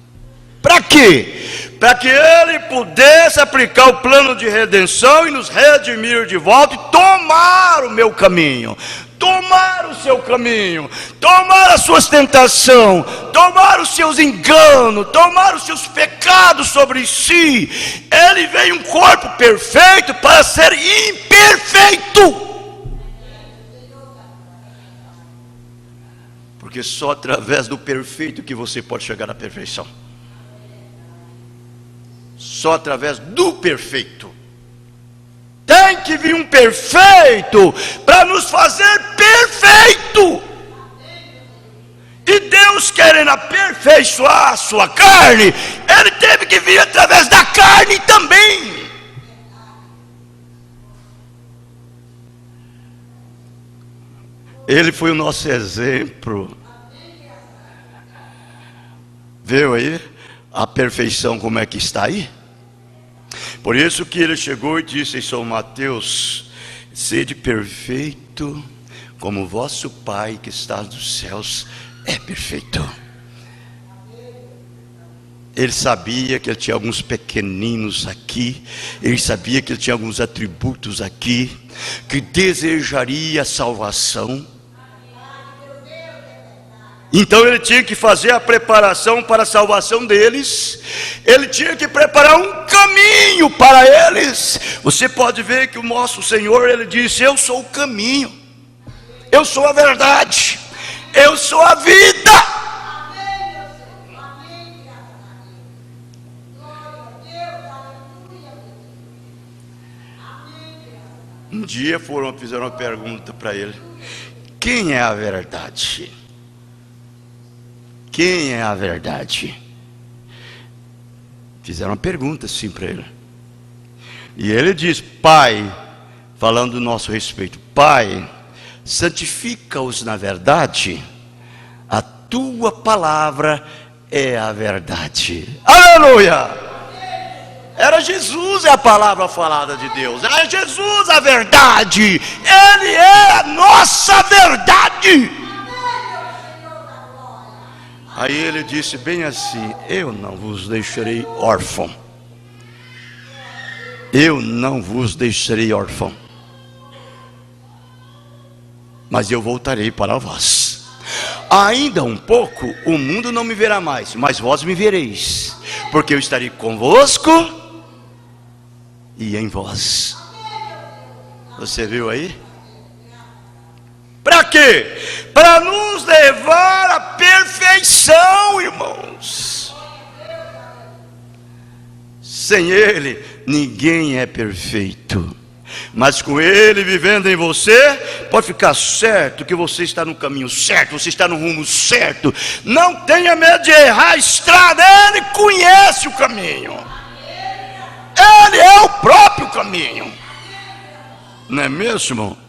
Para quê? Para que Ele pudesse aplicar o plano de redenção e nos redimir de volta, e tomar o meu caminho, tomar o seu caminho, tomar as suas tentações, tomar os seus enganos, tomar os seus pecados sobre si. Ele veio um corpo perfeito para ser imperfeito. Porque só através do perfeito que você pode chegar à perfeição. Só através do perfeito. Tem que vir um perfeito para nos fazer perfeito. E Deus, querendo aperfeiçoar a sua carne, Ele teve que vir através da carne também. Ele foi o nosso exemplo. Viu aí a perfeição como é que está aí? Por isso que ele chegou e disse em São Mateus: sede perfeito como vosso Pai que está nos céus é perfeito. Ele sabia que ele tinha alguns pequeninos aqui, ele sabia que ele tinha alguns atributos aqui, que desejaria a salvação. Então ele tinha que fazer a preparação para a salvação deles, ele tinha que preparar um caminho para eles. Você pode ver que o nosso Senhor, ele disse: eu sou o caminho, eu sou a verdade, eu sou a vida. Um dia fizeram uma pergunta para ele: quem é a verdade? Quem é a verdade? Fizeram uma pergunta assim para ele. E ele diz: Pai, falando do nosso respeito, Pai, santifica-os na verdade, a tua palavra é a verdade. Aleluia! Era Jesus a palavra falada de Deus, era Jesus a verdade, Ele é a nossa verdade. Aí ele disse bem assim: eu não vos deixarei órfão, eu não vos deixarei órfão, mas eu voltarei para vós. Ainda um pouco o mundo não me verá mais, mas vós me vereis, porque eu estarei convosco e em vós. Você viu aí? Para quê? Para nos levar à perfeição, irmãos. Sem Ele, ninguém é perfeito. Mas com Ele vivendo em você, pode ficar certo que você está no caminho certo, você está no rumo certo. Não tenha medo de errar a estrada, Ele conhece o caminho. Ele é o próprio caminho. Não é mesmo, irmão?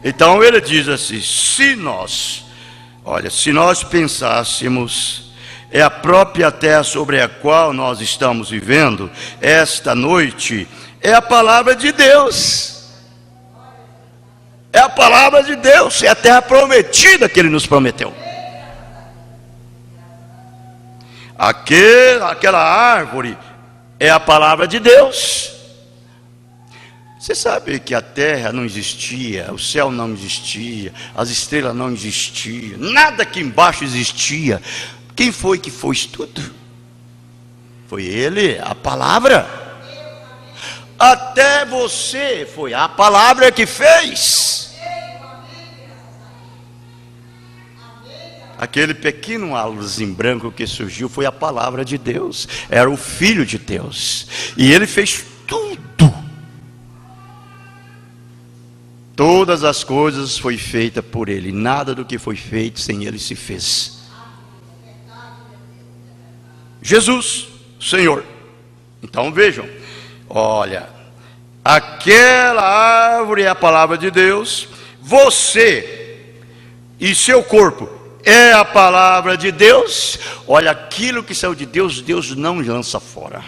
Então ele diz assim: se nós pensássemos, é a própria terra sobre a qual nós estamos vivendo esta noite, é a palavra de Deus. É a palavra de Deus, é a terra prometida que Ele nos prometeu. Aquela árvore é a palavra de Deus. Você sabe que a terra não existia, o céu não existia, as estrelas não existiam, nada aqui embaixo existia. Quem foi que fez tudo? Foi Ele, a palavra. Até você foi a palavra que fez. Aquele pequeno árvorezinho branco que surgiu foi a palavra de Deus, era o Filho de Deus, e Ele fez tudo. Todas as coisas foi feita por Ele, nada do que foi feito sem Ele se fez. Jesus, Senhor. Então vejam, olha, aquela árvore é a palavra de Deus, você e seu corpo é a palavra de Deus. Olha, aquilo que saiu de Deus, Deus não lança fora.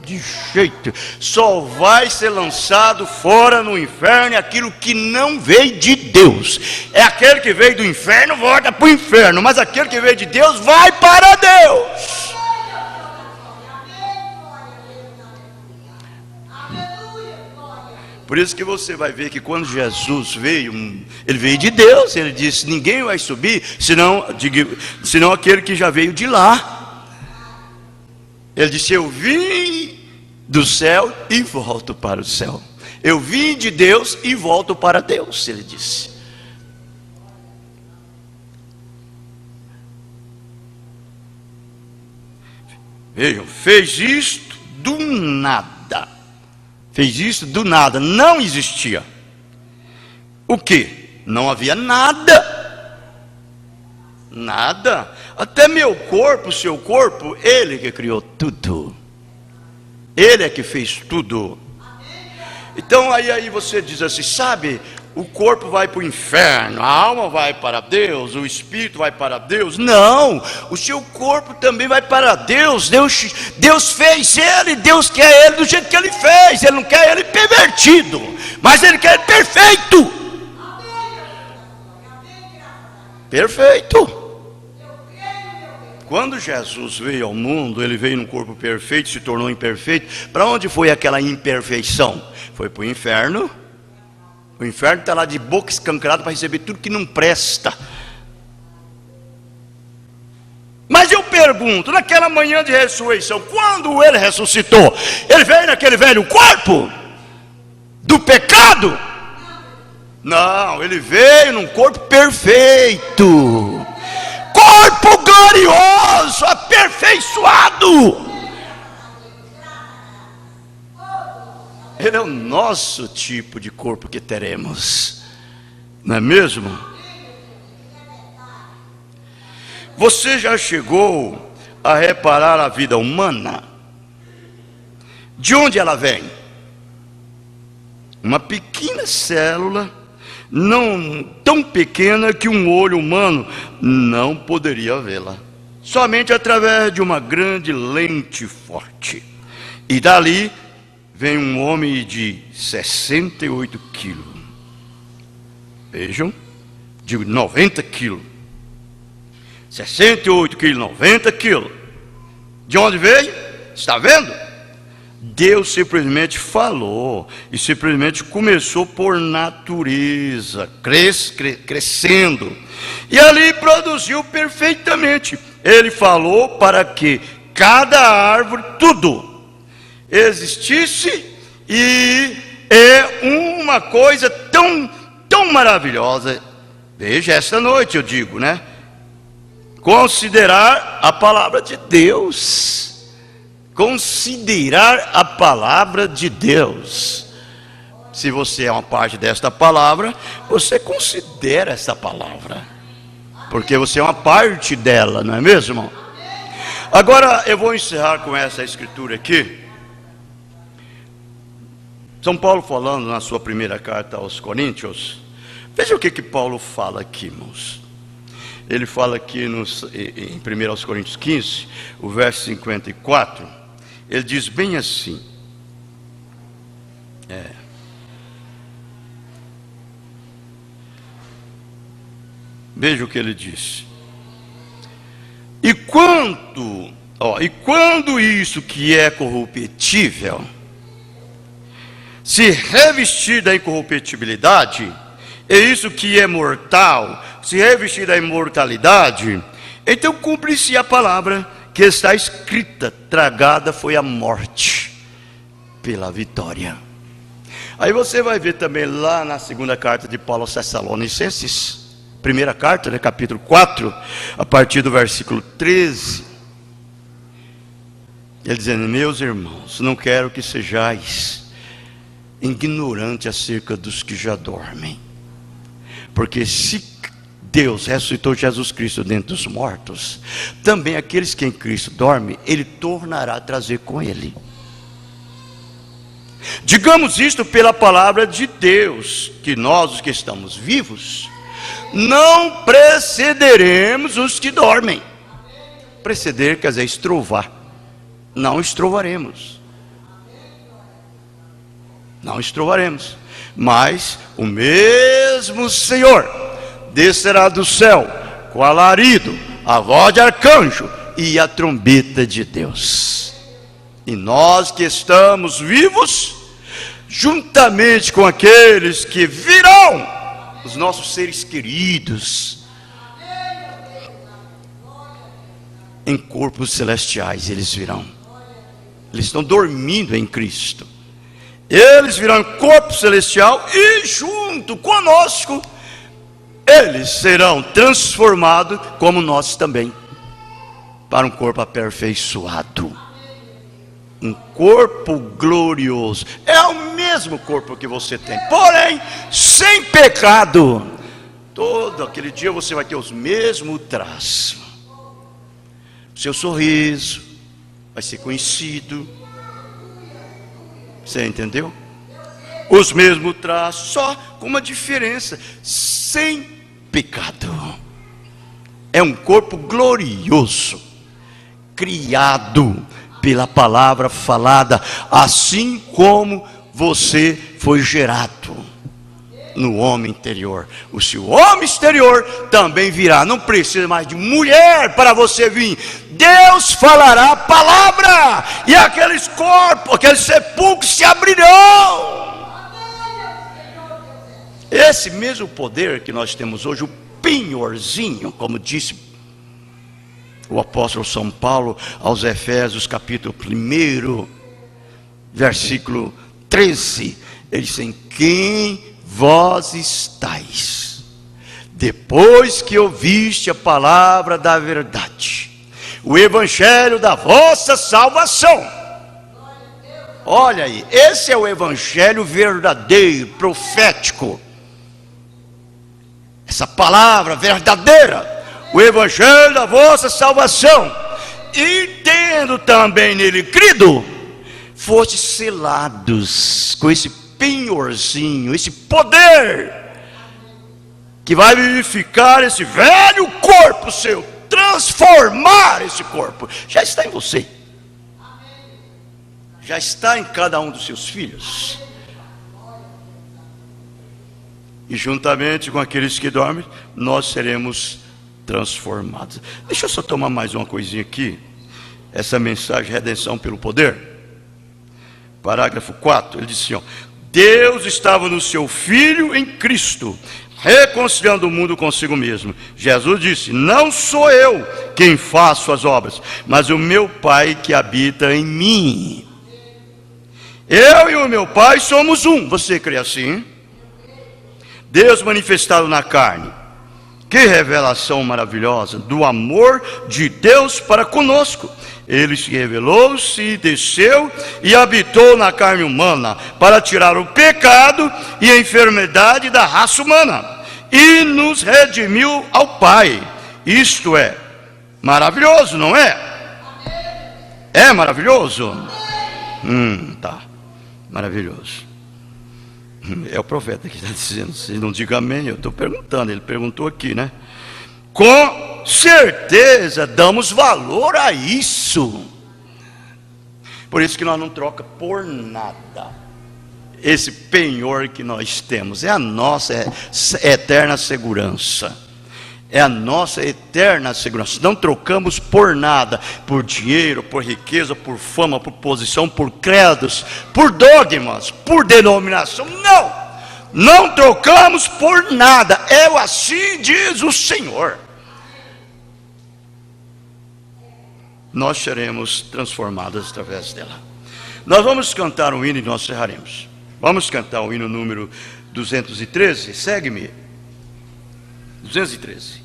De jeito, só vai ser lançado fora no inferno aquilo que não veio de Deus. É aquele que veio do inferno, volta para o inferno, mas aquele que veio de Deus, vai para Deus. Por isso que você vai ver que quando Jesus veio, Ele veio de Deus. Ele disse: ninguém vai subir, senão aquele que já veio de lá. Ele disse: eu vim do céu e volto para o céu. Eu vim de Deus e volto para Deus, ele disse. Vejam, fez isto do nada. Fez isso do nada, não existia. O que? Não havia nada. Nada. Até meu corpo, seu corpo, Ele que criou tudo. Ele é que fez tudo. Então aí você diz assim: sabe, o corpo vai para o inferno, a alma vai para Deus, o espírito vai para Deus. Não, o seu corpo também vai para Deus. Deus fez ele, Deus quer ele do jeito que ele fez. Ele não quer ele pervertido, mas ele quer ele perfeito. Perfeito. Quando Jesus veio ao mundo, ele veio num corpo perfeito, se tornou imperfeito. Para onde foi aquela imperfeição? Foi para o inferno. O inferno está lá de boca escancarada para receber tudo que não presta. Mas eu pergunto, naquela manhã de ressurreição, quando ele ressuscitou, ele veio naquele velho corpo do pecado? Não, ele veio num corpo perfeito, corpo glorioso, aperfeiçoado. Ele é o nosso tipo de corpo que teremos, não é mesmo? Você já chegou a reparar a vida humana? De onde ela vem? Uma pequena célula, não tão pequena que um olho humano não poderia vê-la, somente através de uma grande lente forte. E dali vem um homem de 68 quilos. Vejam, de 90 quilos. 68 quilos, 90 quilos. De onde veio? Está vendo? Deus simplesmente falou, e simplesmente começou por natureza, crescendo, e ali produziu perfeitamente. Ele falou para que cada árvore, tudo, existisse, e é uma coisa tão maravilhosa. Veja, esta noite eu digo, né? Considerar a palavra de Deus. Considerar a palavra de Deus. Se você é uma parte desta palavra, você considera esta palavra, porque você é uma parte dela, não é mesmo, irmão? Agora eu vou encerrar com essa escritura aqui. São Paulo falando na sua primeira carta aos Coríntios. Veja o que Paulo fala aqui, irmãos. Ele fala aqui em 1 aos Coríntios 15, o verso 54. Ele diz bem assim. Veja o que ele diz. E quando isso que é corruptível se revestir da incorruptibilidade, e isso que é mortal se revestir da imortalidade, então cumpre-se a palavra que está escrita: tragada foi a morte pela vitória. Aí você vai ver também lá na segunda carta de Paulo aos Tessalonicenses, primeira carta, né, capítulo 4, a partir do versículo 13, ele dizendo: meus irmãos, não quero que sejais ignorantes acerca dos que já dormem, porque se Deus ressuscitou Jesus Cristo dentre os mortos, também aqueles que em Cristo dormem, Ele tornará a trazer com Ele. Digamos isto pela palavra de Deus, que nós, os que estamos vivos, não precederemos os que dormem. Preceder quer dizer estrovar. Não estrovaremos. Não estrovaremos. Mas o mesmo Senhor descerá do céu com alarido, a voz de arcanjo e a trombeta de Deus. E nós que estamos vivos, juntamente com aqueles que virão, os nossos seres queridos, em corpos celestiais, eles virão. Eles estão dormindo em Cristo. Eles virão em corpo celestial e junto conosco eles serão transformados, como nós também, para um corpo aperfeiçoado, um corpo glorioso. É o mesmo corpo que você tem, porém sem pecado. Todo aquele dia você vai ter os mesmos traços. Seu sorriso vai ser conhecido. Você entendeu? os mesmos traços, só com uma diferença: sem pecado. É um corpo glorioso, criado pela palavra falada, assim como você foi gerado no homem interior. O seu homem exterior também virá. Não precisa mais de mulher para você vir. Deus falará a palavra, e aqueles corpos, aqueles sepulcros se abrirão. Esse mesmo poder que nós temos hoje, o penhorzinho, como disse o apóstolo São Paulo aos Efésios, capítulo 1, versículo 13, ele diz: em quem vós estáis, depois que ouviste a palavra da verdade, o evangelho da vossa salvação. Olha aí, esse é o evangelho verdadeiro, profético. Essa palavra verdadeira, o evangelho da vossa salvação, e tendo também nele crido, fostes selados com esse penhorzinho, esse poder que vai vivificar esse velho corpo seu, transformar esse corpo. Já está em você, já está em cada um dos seus filhos, e juntamente com aqueles que dormem, nós seremos transformados. Deixa eu só tomar mais uma coisinha aqui. Essa mensagem, redenção pelo poder, parágrafo 4, ele diz assim, ó: Deus estava no seu Filho em Cristo, reconciliando o mundo consigo mesmo. Jesus disse: não sou eu quem faço as obras, mas o meu Pai que habita em mim. Eu e o meu Pai somos um. Você crê assim? Deus manifestado na carne. Que revelação maravilhosa do amor de Deus para conosco. Ele se revelou, se desceu e habitou na carne humana para tirar o pecado e a enfermidade da raça humana, e nos redimiu ao Pai. Isto é maravilhoso, não é? É maravilhoso? Tá, maravilhoso. É o profeta que está dizendo. Se não diga amém, eu estou perguntando. Ele perguntou aqui, né? Com certeza damos valor a isso. Por isso que nós não troca por nada esse penhor que nós temos. É a nossa eterna segurança. É a nossa eterna segurança. Não trocamos por nada, por dinheiro, por riqueza, por fama, por posição, por credos, por dogmas, por denominação. Não trocamos por nada. É assim diz o Senhor. Nós seremos transformados através dela. Nós vamos cantar um hino e nós encerraremos. Vamos cantar o hino número 213. Segue-me. 213.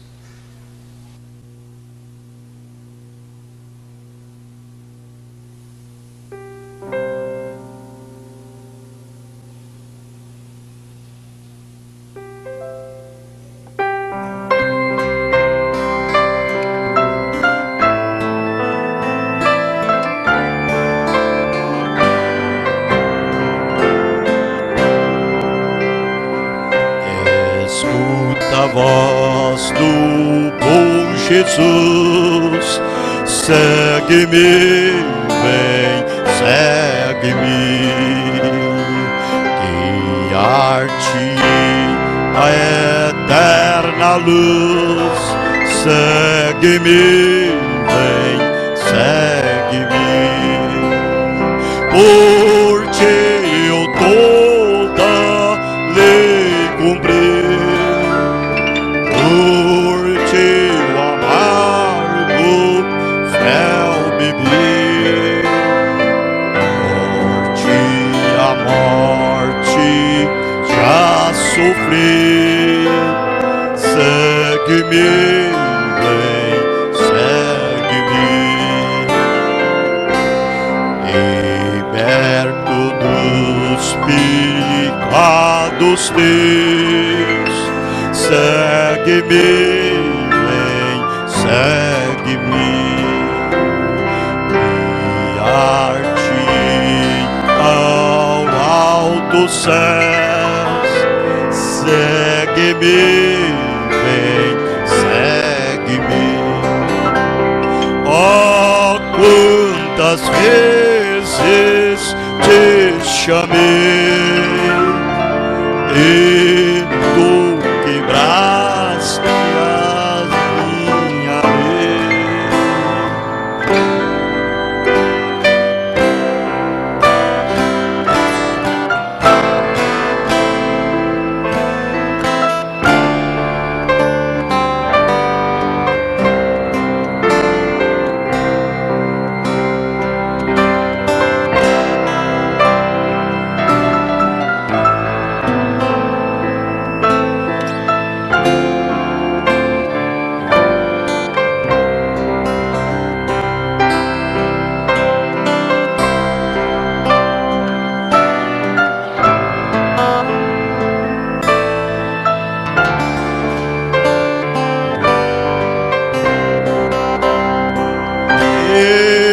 A voz do bom Jesus, segue-me, vem, segue-me, guiar-te a eterna luz, segue-me, vem, segue-me, por ti eu toda lei cumpri. Por teu amargo fel bebi, por ti a morte já sofri. Segue-me, vem, segue-me, liberto dos pecados teus. Segue-me, vem, segue-me, guiar-te ao alto dos céus. Segue-me, vem, segue-me. Oh, quantas vezes te chamei e tu quebraste a minha lei.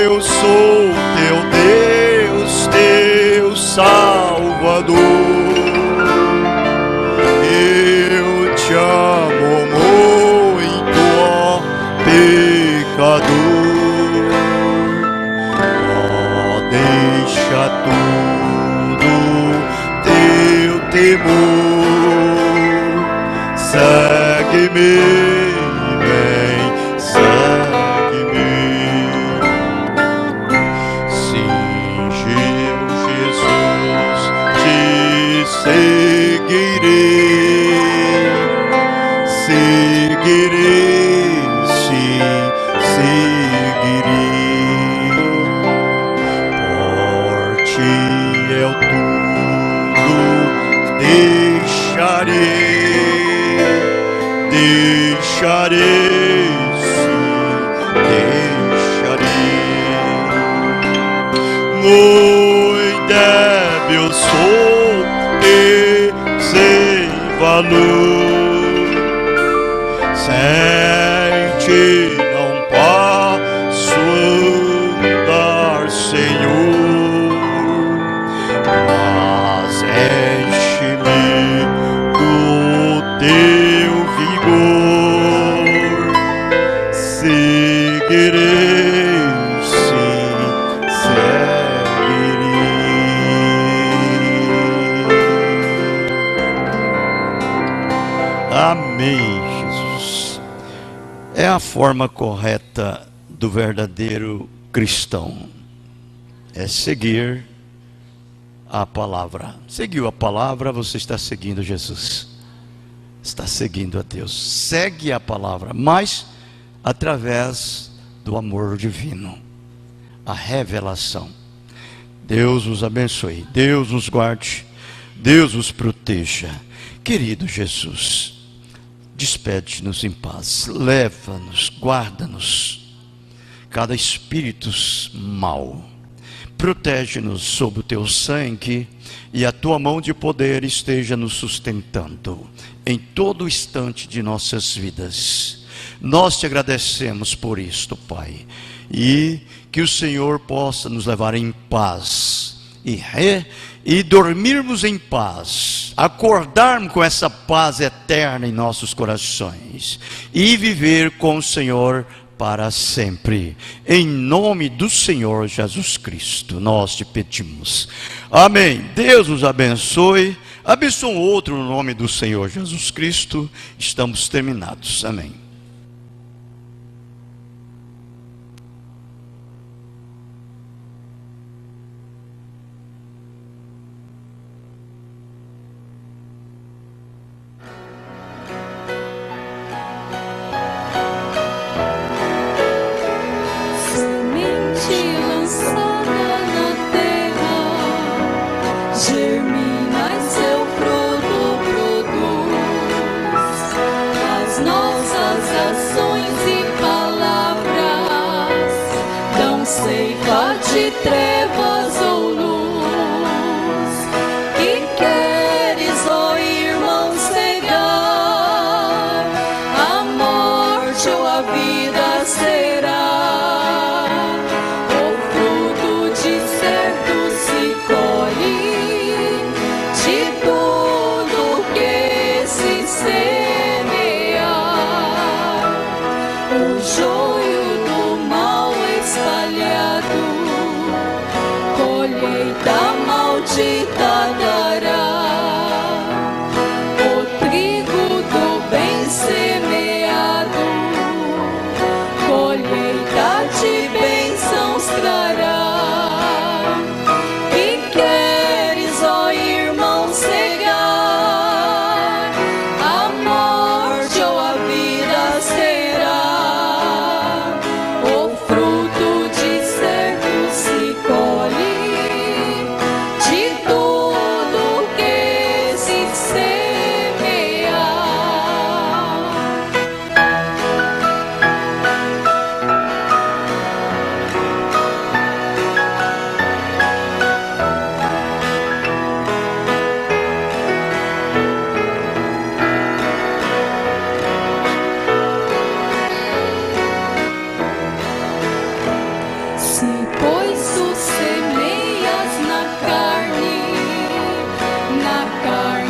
Eu sou teu Deus, teu Salvador. Eu te amo muito, ó pecador. Ó, deixa tudo teu temor. Segue-me, vem, segue-me. Sim, Jesus, te seguirei. Seguirei, sim, seguirei. Por ti eu tudo deixarei. Deixarei, sim, deixarei. Muito débil sou e sem valor. Sem ti não posso andar, Senhor. Mas enche-me do teu vigor. Seguirei, sim, seguirei. Amém, Jesus. É a forma correta do verdadeiro cristão. É seguir a palavra. Seguiu a palavra, você está seguindo Jesus. Está seguindo a Deus. Segue a palavra, mas através do amor divino, a revelação. Deus nos abençoe, Deus nos guarde, Deus nos proteja. Querido Jesus, despede-nos em paz, leva-nos, guarda-nos, cada espírito mau. Protege-nos sob o teu sangue e a tua mão de poder esteja nos sustentando em todo instante de nossas vidas. Nós te agradecemos por isto, Pai, e que o Senhor possa nos levar em paz e dormirmos em paz, acordarmos com essa paz eterna em nossos corações e viver com o Senhor para sempre. Em nome do Senhor Jesus Cristo, nós te pedimos. Amém. Deus nos abençoe. Abençoe um outro no nome do Senhor Jesus Cristo. Estamos terminados. Amém. carne.